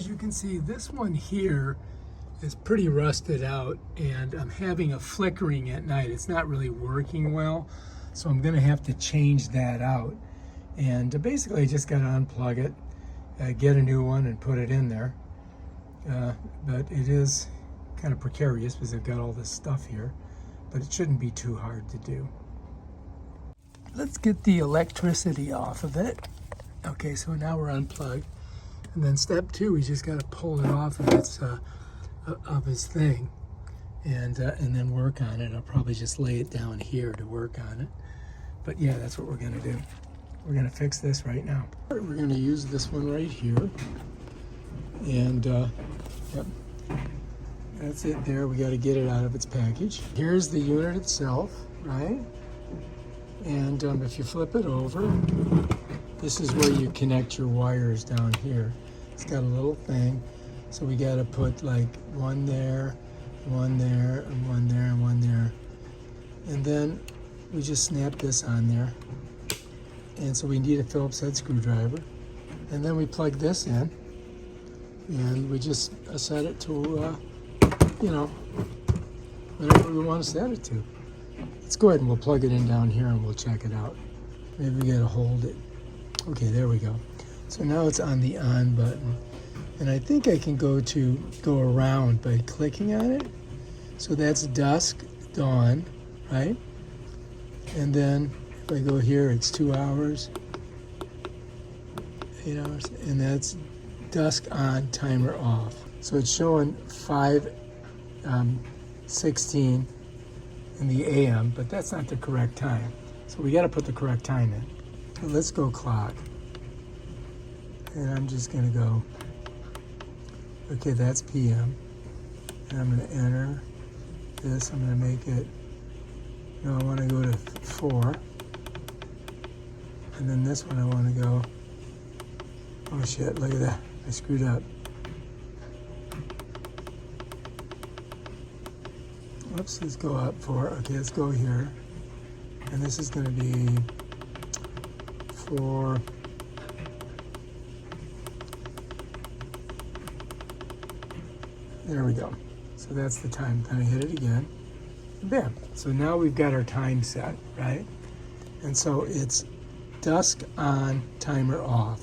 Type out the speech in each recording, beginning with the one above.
as you can see, this one here is pretty rusted out, and I'm having a flickering at night. It's not really working well, so I'm going to have to change that out. And basically I just got to unplug it, get a new one and put it in there. But it is kind of precarious because I've got all this stuff here, but it shouldn't be too hard to do. Let's get the electricity off of it. Okay, so now we're unplugged. And then step two, we just got to pull it off of its thing, and then work on it. I'll probably just lay it down here to work on it. But yeah, that's what we're going to do. We're going to fix this right now. We're going to use this one right here, and yep, that's it there. We got to get it out of its package. Here's the unit itself, right? And if you flip it over, this is where you connect your wires down here. It's got a little thing, so we got to put like one there, one there, and one there, and one there. And then we just snap this on there. And so we need a Phillips head screwdriver. And then we plug this in, and we just set it to, you know, whatever we want to set it to. Let's go ahead and we'll plug it in down here and we'll check it out. Maybe we gotta hold it. Okay, there we go. So now it's on the on button. And I think I can go around by clicking on it. So that's dusk, dawn, right? And then if I go here, it's 2 hours, 8 hours, and that's dusk on, timer off. So it's showing 5:16 in the AM, but that's not the correct time. So we got to put the correct time in. So let's go clock. And I'm just going to go, okay, that's PM. And I'm going to enter this. I'm going to make it, no, I want to go to 4. And then this one I want to go, oh shit, look at that. I screwed up. Whoops, let's go up 4. Okay, let's go here. And this is going to be 4. There we go. So that's the time. Then I hit it again. Bam. So now we've got our time set, right? And so it's dusk on, timer off.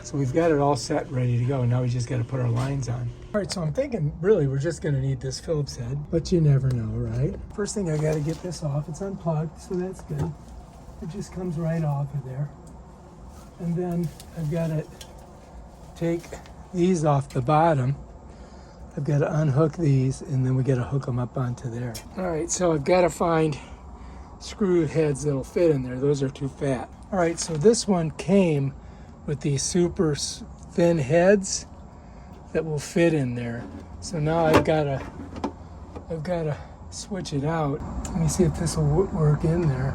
So we've got it all set, ready to go. Now we just got to put our lines on. All right, so I'm thinking really we're just going to need this Phillips head, but you never know, right? First thing, I got to get this off. It's unplugged, so that's good. It just comes right off of there. And then I've got to take these off the bottom. I've got to unhook these, and then we got to hook them up onto there. All right, so I've got to find screw heads that'll fit in there. Those are too fat. All right, so this one came with these super thin heads that will fit in there. So now I've got to switch it out. Let me see if this will work in there.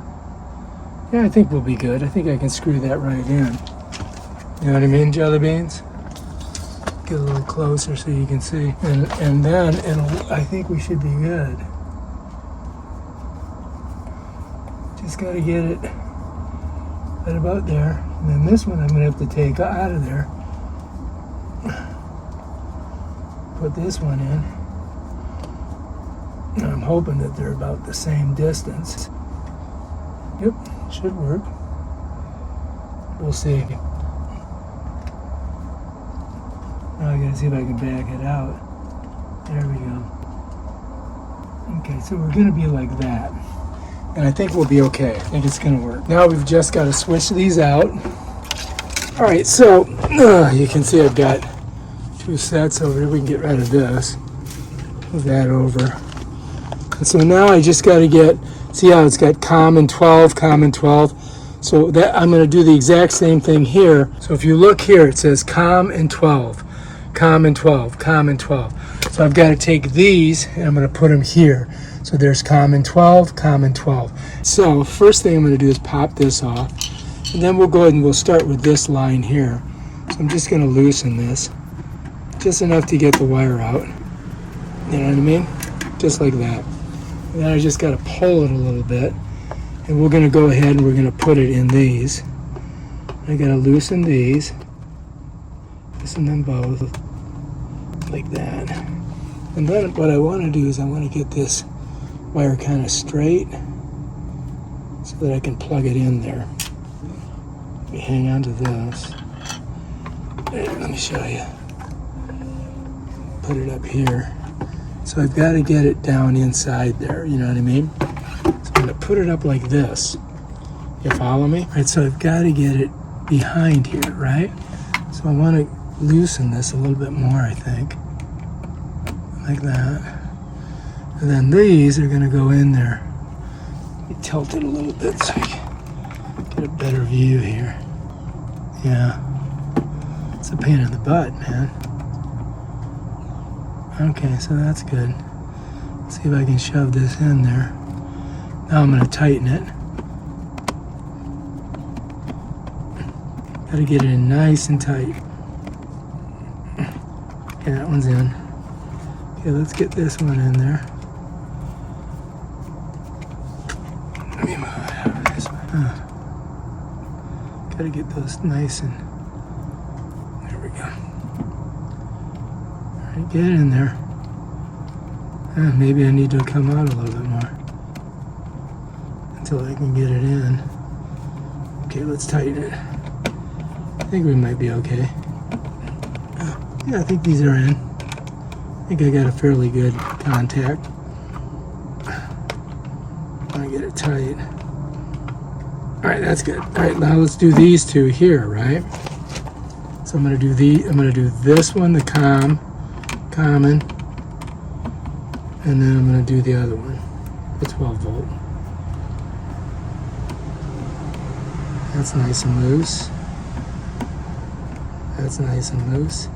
Yeah, I think we'll be good. I think I can screw that right in. You know what I mean, jelly beans? Get a little closer so you can see. And then I think we should be good. Just got to get it right about there. And then this one I'm going to have to take out of there. Put this one in. And I'm hoping that they're about the same distance. Yep, should work. We'll see. Now I gotta see if I can back it out. There we go. Okay, so we're gonna be like that. And I think we'll be okay. I think it's gonna work. Now we've just gotta switch these out. All right, so you can see I've got 2 sets over here. We can get rid of this. Move that over. And so now I just gotta see how it's got common 12, common 12. So that I'm gonna do the exact same thing here. So if you look here, it says COM and 12. Common 12, common 12. So I've got to take these and I'm going to put them here. So there's common 12, common 12. So first thing I'm going to do is pop this off. And then we'll go ahead and we'll start with this line here. So I'm just going to loosen this. Just enough to get the wire out. You know what I mean? Just like that. And then I just got to pull it a little bit. And we're going to go ahead and we're going to put it in these. I got to loosen these. Loosen them both. like that. And then what I want to do is I want to get this wire kind of straight so that I can plug it in there. Let me hang on to this. There, let me show you. Put it up here. So I've got to get it down inside there, you know what I mean? So I'm going to put it up like this. You follow me? All right, so I've got to get it behind here, right? So I want to loosen this a little bit more, I think. Like that. And then these are going to go in there. Let me tilt it a little bit so I can get a better view here. Yeah. It's a pain in the butt, man. Okay, so that's good. Let's see if I can shove this in there. Now I'm going to tighten it. Got to get it in nice and tight. Okay, that one's in. Okay, let's get this one in there. Let me move it over this one. Got to get those nice and... There we go. All right, get it in there. Maybe I need to come out a little bit more until I can get it in. Okay, let's tighten it. I think we might be okay. Yeah, I think these are in. I think I got a fairly good contact. I want to get it tight. All right, that's good. All right, now let's do these two here, right? So I'm going to do this one, the common, and then I'm going to do the other one, the 12 volt. That's nice and loose. That's nice and loose.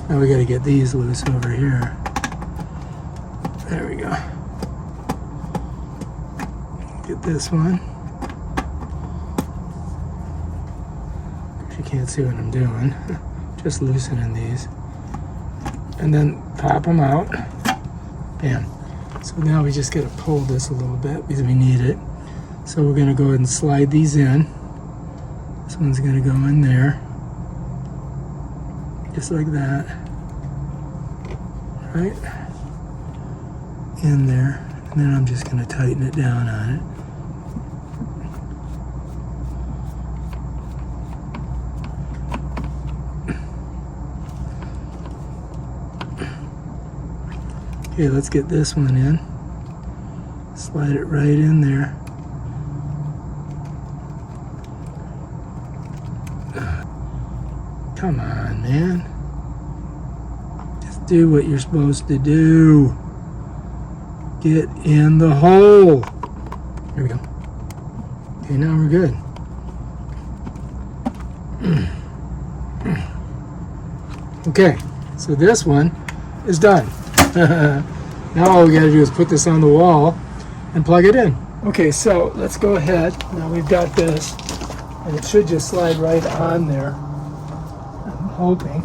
Now we got to get these loose over here. There we go. Get this one. You can't see what I'm doing. Just loosening these. And then pop them out. Bam. So now we just got to pull this a little bit because we need it. So we're going to go ahead and slide these in. This one's going to go in there. Just like that. Right? In there. And then I'm just going to tighten it down on it. Okay, let's get this one in. Slide it right in there. Come on, man. Just do what you're supposed to do. Get in the hole. Here we go. Okay, now we're good. Okay, so this one is done. Now all we got to do is put this on the wall and plug it in. Okay, so let's go ahead. Now we've got this, and it should just slide right on there. I'm hoping.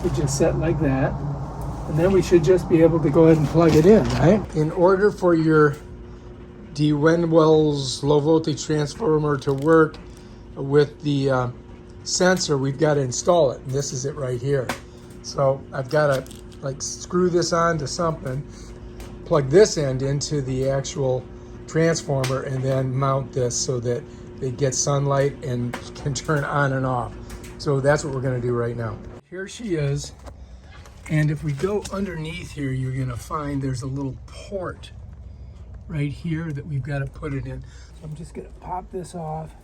Should just set like that. And then we should just be able to go ahead and plug it in, right? In order for your Dewenils low voltage transformer to work with the sensor, we've got to install it. And this is it right here. So I've got to like screw this onto something, plug this end into the actual transformer, and then mount this so that it gets sunlight and can turn on and off. So that's what we're going to do right now. Here she is. And if we go underneath here, you're going to find there's a little port right here that we've got to put it in. So I'm just going to pop this off.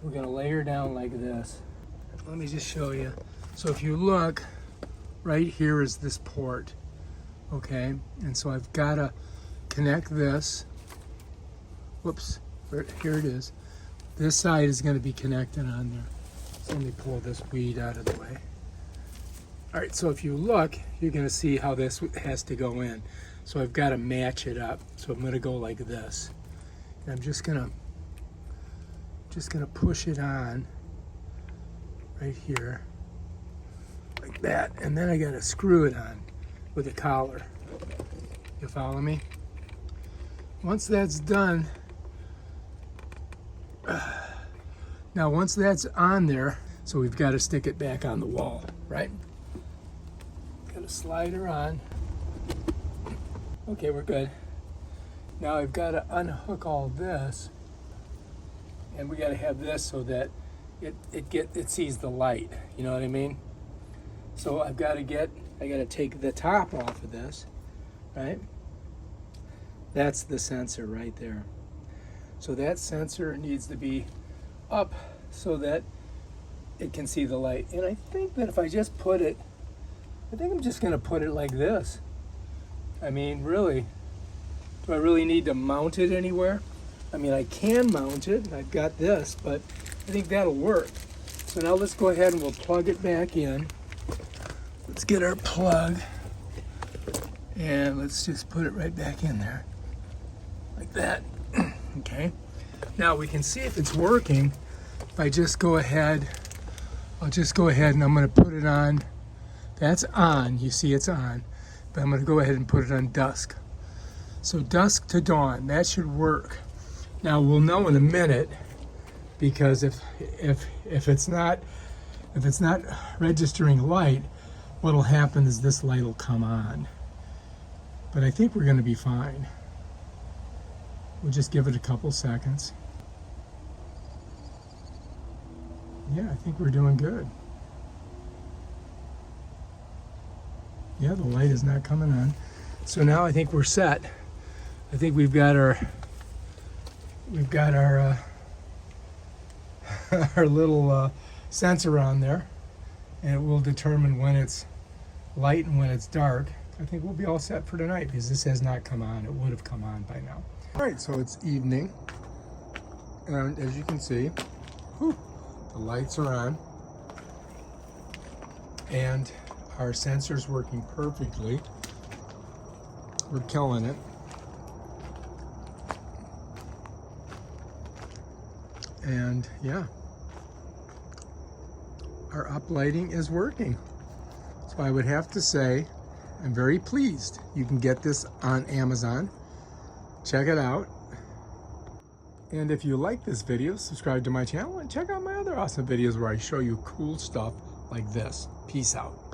We're going to lay her down like this. Let me just show you. So if you look, right here is this port, okay? And so I've got to connect this. Whoops, here it is. This side is going to be connected on there. So let me pull this weed out of the way. All right, so if you look, you're going to see how this has to go in. So I've got to match it up. So I'm going to go like this. And I'm just going to push it on right here like that. And then I got to screw it on with a collar. You follow me? Once that's done, Now once that's on there, so we've got to stick it back on the wall, right? Got to slide her on. Okay, we're good. Now I've got to unhook all this, and we got to have this so that it sees the light. You know what I mean? So I got to take the top off of this, right? That's the sensor right there. So that sensor needs to be up so that it can see the light. And I think that if I just put it, I think I'm just gonna put it like this. I mean, really, do I really need to mount it anywhere? I mean, I can mount it, I've got this, but I think that'll work. So now let's go ahead and we'll plug it back in. Let's get our plug, and let's just put it right back in there, like that. Okay. Now we can see if it's working. If I just go ahead, I'll just go ahead and I'm going to put it on. That's on. You see it's on. But I'm going to go ahead and put it on dusk. So dusk to dawn. That should work. Now we'll know in a minute, because if it's not registering light, what'll happen is this light will come on. But I think we're going to be fine. We'll just give it a couple seconds. Yeah, I think we're doing good. Yeah, the light is not coming on. So now I think we're set. I think we've got our our little sensor on there, and it will determine when it's light and when it's dark. I think we'll be all set for tonight, because this has not come on. It would have come on by now. All right, so it's evening, and as you can see, the lights are on, and our sensor's working perfectly. We're killing it. And yeah, our uplighting is working. So I would have to say, I'm very pleased. You can get this on Amazon. Check it out. And if you like this video, subscribe to my channel and check out my other awesome videos where I show you cool stuff like this. Peace out.